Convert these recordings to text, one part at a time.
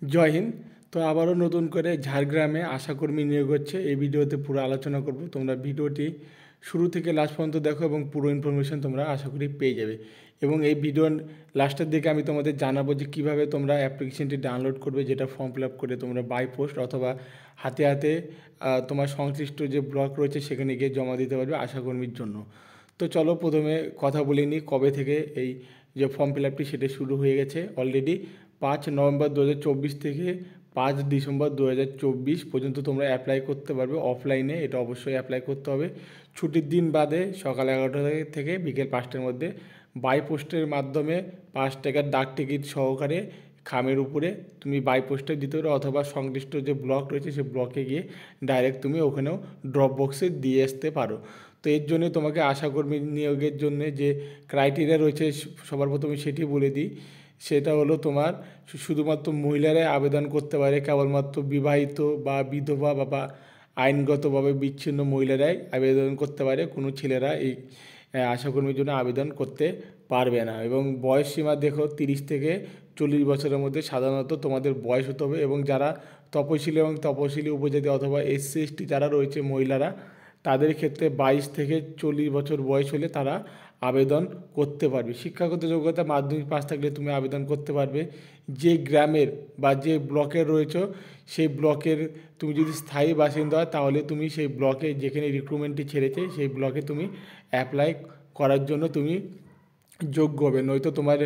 জয় হিন্দ। তো আবারও নতুন করে ঝাড়গ্রামে আশাকর্মী নিয়োগ হচ্ছে, এই ভিডিওতে পুরো আলোচনা করব। তোমরা ভিডিওটি শুরু থেকে লাস্ট পর্যন্ত দেখো এবং পুরো ইনফরমেশন তোমরা আশা করি পেয়ে যাবে। এবং এই ভিডিওর লাস্টের দিকে আমি তোমাদের জানাবো যে কীভাবে তোমরা অ্যাপ্লিকেশনটি ডাউনলোড করবে, যেটা ফর্ম ফিল আপ করে তোমরা বাই পোস্ট অথবা হাতে হাতে তোমার সংশ্লিষ্ট যে ব্লক রয়েছে সেখানে গিয়ে জমা দিতে পারবে আশাকর্মীর জন্য। তো চলো প্রথমে কথা বলে নিই কবে থেকে এই যে ফর্ম ফিল আপটি সেটা শুরু হয়ে গেছে। অলরেডি 5 নভেম্বর 2024 থেকে 5 ডিসেম্বর 2024 পর্যন্ত তোমরা অ্যাপ্লাই করতে পারবে অফলাইনে। এটা অবশ্যই অ্যাপ্লাই করতে হবে ছুটির দিন বাদে সকাল 11টা থেকে বিকেল 5টার মধ্যে। বাই পোস্টের মাধ্যমে 5 টাকার ডাক টিকিট সহকারে খামের উপরে তুমি বাই পোস্টে দিতে পারো, অথবা সংশ্লিষ্ট যে ব্লক রয়েছে সেই ব্লকে গিয়ে ডাইরেক্ট তুমি ওখানেও ড্রপ বক্সে দিয়ে আসতে পারো। তো এর জন্য তোমাকে আশাকর্মী নিয়োগের জন্য যে ক্রাইটেরিয়া রয়েছে সবার প্রথমে সেটি বলে দিই। সেটা হলো তোমার শুধুমাত্র মহিলারাই আবেদন করতে পারে, কেবলমাত্র বিবাহিত বা বিধবা বা আইনগতভাবে বিচ্ছিন্ন মহিলারাই আবেদন করতে পারে। কোনো ছেলেরা এই আশাকর্মীর জন্য আবেদন করতে পারবে না। এবং বয়স সীমা দেখো 30 থেকে 40 বছরের মধ্যে সাধারণত তোমাদের বয়স হতে হবে। এবং যারা তপশিলি এবং তপশিলি উপজাতি অথবা SC ST যারা রয়েছে মহিলারা, তাদের ক্ষেত্রে 22 থেকে 40 বছর বয়স হলে তারা আবেদন করতে পারবে। শিক্ষাগত যোগ্যতা মাধ্যমিক পাস থাকলে তুমি আবেদন করতে পারবে। যে গ্রামের বা যে ব্লকের রয়েছে সেই ব্লকের তুমি যদি স্থায়ী বাসিন্দা হয় তাহলে তুমি সেই ব্লকে যেখানে রিক্রুটমেন্টটি ছেড়েছে সেই ব্লকে তুমি অ্যাপ্লাই করার জন্য তুমি যোগ্য হবে, নয়তো তোমার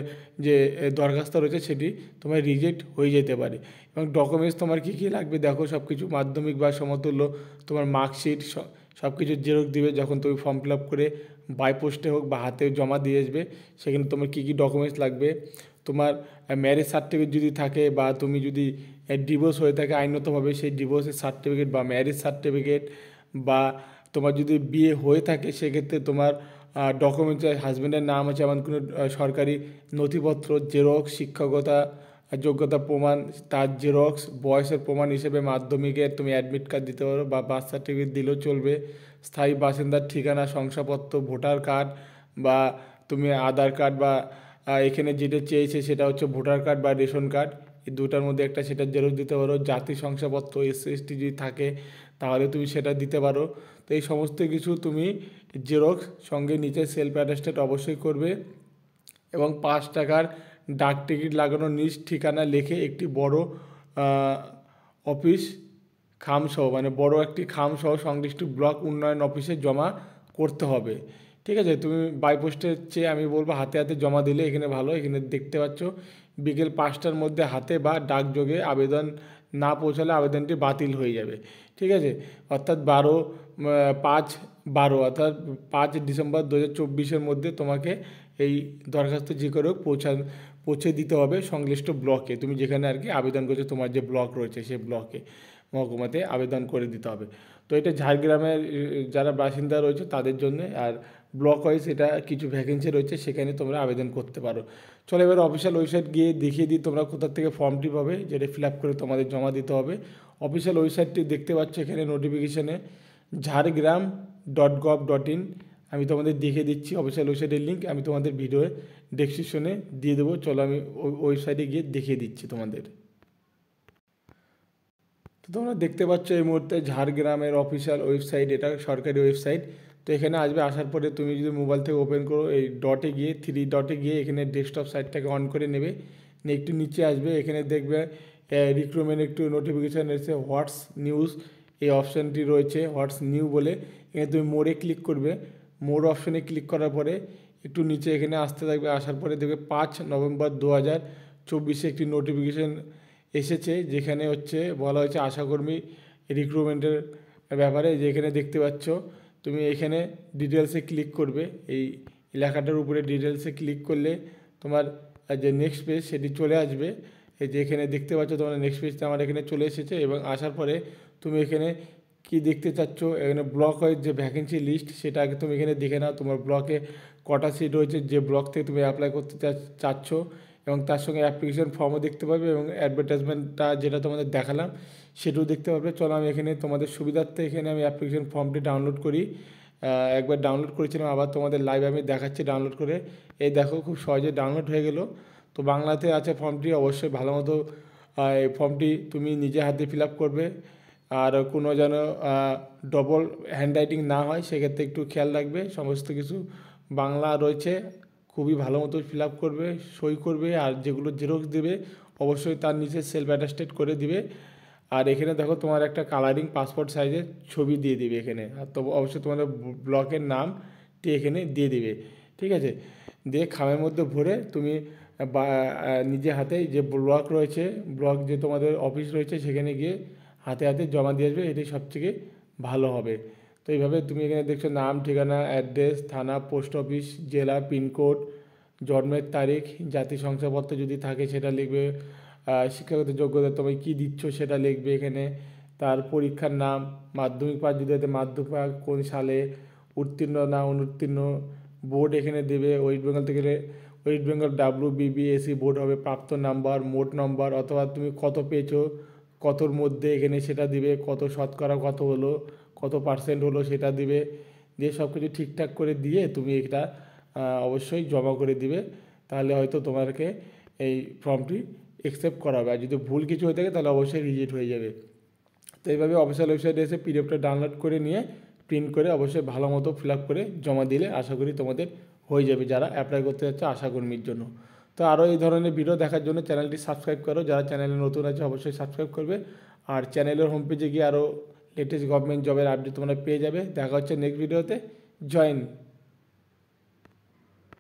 যে দরখাস্ত রয়েছে সেটি তোমার রিজেক্ট হয়ে যেতে পারে। এবং ডকুমেন্টস তোমার কী কী লাগবে দেখো, সব কিছু মাধ্যমিক বা সমতুল্য তোমার মার্কশিট সব কিছু জেরক্স দিবে যখন তুমি ফর্ম ফিল আপ করে বাই পোস্টে হোক বা হাতে জমা দিয়ে আসবে। সেখানে তোমার কী কী ডকুমেন্টস লাগবে, তোমার ম্যারেজ সার্টিফিকেট যদি থাকে বা তুমি যদি ডিভোর্স হয়ে থাকে আইনতভাবে সেই ডিভোর্সের সার্টিফিকেট বা ম্যারেজ সার্টিফিকেট, বা তোমার যদি বিয়ে হয়ে থাকে সেক্ষেত্রে তোমার ডকুমেন্টস হাজব্যান্ডের নাম আছে এমন কোনো সরকারি নথিপত্র, জেরক্স, শিক্ষকতা যোগ্যতা প্রমাণ তার জেরক্স, বয়সের প্রমাণ হিসেবে মাধ্যমিকের তুমি অ্যাডমিট কার্ড দিতে পারো বা বার্থ সার্টিফিকেট দিলেও চলবে। স্থায়ী বাসিন্দার ঠিকানা, শংসাপত্র, ভোটার কার্ড বা তুমি আধার কার্ড বা এখানে যেটা চেয়েছে সেটা হচ্ছে ভোটার কার্ড বা রেশন কার্ড, এই দুটার মধ্যে একটা সেটা জেরক্স দিতে পারো। জাতি শংসাপত্র SC ST যদি থাকে তাহলে তুমি সেটা দিতে পারো। তো এই সমস্ত কিছু তুমি জেরক্স সঙ্গে নিচে সেলফ অ্যাটেস্টেড অবশ্যই করবে। এবং 5 টাকার ডাক টিকিট লাগানো নিজ ঠিকানা লিখে একটি বড় অফিস খামসহ মানে বড় একটি খামসহ সংশ্লিষ্ট ব্লক উন্নয়ন অফিসে জমা করতে হবে। ঠিক আছে, তুমি বাই পোস্টের চেয়ে আমি বলবো হাতে হাতে জমা দিলে এখানে ভালো। এখানে দেখতে পাচ্ছ বিকেল 5টার মধ্যে হাতে বা ডাকযোগে আবেদন না পৌঁছালে আবেদনটি বাতিল হয়ে যাবে। ঠিক আছে, অর্থাৎ 5/12 অর্থাৎ 5 ডিসেম্বর 2024 মধ্যে তোমাকে এই দরখাস্ত যে করে হোক পৌঁছে দিতে হবে সংশ্লিষ্ট ব্লকে, তুমি যেখানে আর কি আবেদন করছো তোমার যে ব্লক রয়েছে সেই ব্লকে মহকুমাতে আবেদন করে দিতে হবে। তো এটা ঝাড়গ্রামের যারা বাসিন্দা রয়েছে তাদের জন্য। আর ব্লক ওয়াইজ এটা কিছু ভ্যাকেন্সি রয়েছে, সেখানে তোমরা আবেদন করতে পারো। চলো এবার অফিসিয়াল ওয়েবসাইট গিয়ে দেখিয়ে দিই তোমরা কোথা থেকে ফর্মটি পাবে, যেটা ফিল আপ করে তোমাদের জমা দিতে হবে। অফিসিয়াল ওয়েবসাইটটি দেখতে পাচ্ছ এখানে নোটিফিকেশানে ঝাড়গ্রাম.gov.in। আমি তোমাদের দেখিয়ে দিচ্ছি অফিসিয়াল ওয়েবসাইটের লিঙ্ক আমি তোমাদের ভিডিও ডেসক্রিপশনে দিয়ে দেবো। চলো আমি ওই ওয়েবসাইটে গিয়ে দেখিয়ে দিচ্ছি তোমাদের। তো তোমরা দেখতে পাচ্ছ এই মুহূর্তে ঝাড়গ্রামের অফিসিয়াল ওয়েবসাইট, এটা সরকারি ওয়েবসাইট। তো এখানে আসবে, আসার পরে তুমি যদি মোবাইল থেকে ওপেন করো এই ডটে গিয়ে 3 ডটে গিয়ে এখানে ডেস্কটপ সাইটটাকে অন করে নেবে, নিয়ে একটু নিচে আসবে, এখানে দেখবে রিক্রুটমেন্ট একটু নোটিফিকেশান এসেছে হোয়াটস নিউজ, এই অপশানটি রয়েছে হোয়াটস নিউ বলে। এখানে তুমি মোড়ে ক্লিক করবে, মোর অপশানে ক্লিক করার পরে একটু নিচে এখানে আসতে থাকবে, আসার পরে দেখবে 5 নভেম্বর 2024 একটি নোটিফিকেশান এসেছে যেখানে হচ্ছে বলা হয়েছে আশাকর্মী রিক্রুটমেন্টের ব্যাপারে। যেখানে দেখতে পাচ্ছ তুমি এখানে ডিটেলসে ক্লিক করবে, এই লেখাটার উপরে ডিটেলসে ক্লিক করলে তোমার যে নেক্সট পেজ সেটি চলে আসবে। এই যে এখানে দেখতে পাচ্ছ তোমার নেক্সট পেজটা আমার এখানে চলে এসেছে। এবং আসার পরে তুমি এখানে কি দেখতে চাচ্ছ, এখানে ব্লক ওয়াইজ যে ভ্যাকেন্সি লিস্ট সেটা আগে তুমি এখানে দেখে নাও, তোমার ব্লকে কটা সিট রয়েছে, যে ব্লক থেকে তুমি অ্যাপ্লাই করতে চাচ্ছ। এবং তার সঙ্গে অ্যাপ্লিকেশন ফর্মও দেখতে পাবে এবং অ্যাডভার্টাইজমেন্টটা যেটা তোমাদের দেখালাম সেটাও দেখতে পাবে। চলো আমি এখানে তোমাদের সুবিধার্থে এখানে আমি অ্যাপ্লিকেশন ফর্মটি ডাউনলোড করি। একবার ডাউনলোড করেছিলাম, আবার তোমাদের লাইভ আমি দেখাচ্ছি ডাউনলোড করে। এই দেখো খুব সহজে ডাউনলোড হয়ে গেল। তো বাংলাতে আছে ফর্মটি, অবশ্যই ভালো মতো এই ফর্মটি তুমি নিজে হাতে ফিল আপ করবে। আর কোনো যেন ডবল হ্যান্ডরাইটিং না হয় সেক্ষেত্রে একটু খেয়াল রাখবে। সমস্ত কিছু বাংলা রয়েছে, খুবই ভালো মতো ফিল আপ করবে, সই করবে। আর যেগুলো জেরক্স দেবে অবশ্যই তার নিচে সেলফ অ্যাটাস্টেড করে দিবে। আর এখানে দেখো তোমার একটা কালারিং পাসপোর্ট সাইজের ছবি দিয়ে দিবে এখানে। আর তো অবশ্যই তোমাদের ব্লকের নামটি এখানে দিয়ে দিবে, ঠিক আছে। দিয়ে খামের মধ্যে ভরে তুমি বা নিজে হাতেই যে ব্লক রয়েছে, ব্লক যে তোমাদের অফিস রয়েছে সেখানে গিয়ে হাতে হাতে জমা দিয়ে আসবে, এটাই সবথেকে ভালো হবে। তো এইভাবে তুমি এখানে দেখছো নাম, ঠিকানা, অ্যাড্রেস, থানা, পোস্ট অফিস, জেলা, পিনকোড, জন্মের তারিখ, জাতি শংসাপত্র যদি থাকে সেটা লিখবে, শিক্ষাগত যোগ্যতা তুমি কী দিচ্ছ সেটা লিখবে এখানে, তার পরীক্ষার নাম, মাধ্যমিক পাস যদি হতে মাধ্যমিক পাস কোন সালে, উত্তীর্ণ না অনুত্তীর্ণ, বোর্ড এখানে দেবে। ওয়েস্ট বেঙ্গল থেকে ওয়েস্ট বেঙ্গল WBBSE বোর্ড হবে, প্রাপ্ত নাম্বার, মোট নাম্বার, অথবা তুমি কত পেয়েছো, কতর মধ্যে এখানে সেটা দিবে, কত শতকরা কত হলো, কত পার্সেন্ট হলো সেটা দিবে। দিয়ে সব কিছু ঠিকঠাক করে দিয়ে তুমি এটা অবশ্যই জমা করে দিবে। তাহলে হয়তো তোমাকে এই ফর্মটি অ্যাকসেপ্ট করা হবে। আর যদি ভুল কিছু হয়ে থাকে তাহলে অবশ্যই রিজেক্ট হয়ে যাবে। তো এইভাবে অফিসিয়াল ওয়েবসাইটে এসে পিডিএফটা ডাউনলোড করে নিয়ে প্রিন্ট করে অবশ্যই ভালো মতো ফিল আপ করে জমা দিলে আশা করি তোমাদের হয়ে যাবে, যারা অ্যাপ্লাই করতে যাচ্ছে আশাকর্মীর জন্য। তো আরও এই ধরনের ভিডিও দেখার জন্য চ্যানেলটি সাবস্ক্রাইব করো, যারা চ্যানেলে নতুন আছে অবশ্যই সাবস্ক্রাইব করবে। আর চ্যানেলের হোম পেজে গিয়ে আরও লেটেস্ট গভর্নমেন্ট জবের আপডেট তোমরা পেয়ে যাবে। দেখা হচ্ছে নেক্সট ভিডিওতে। জয়েন।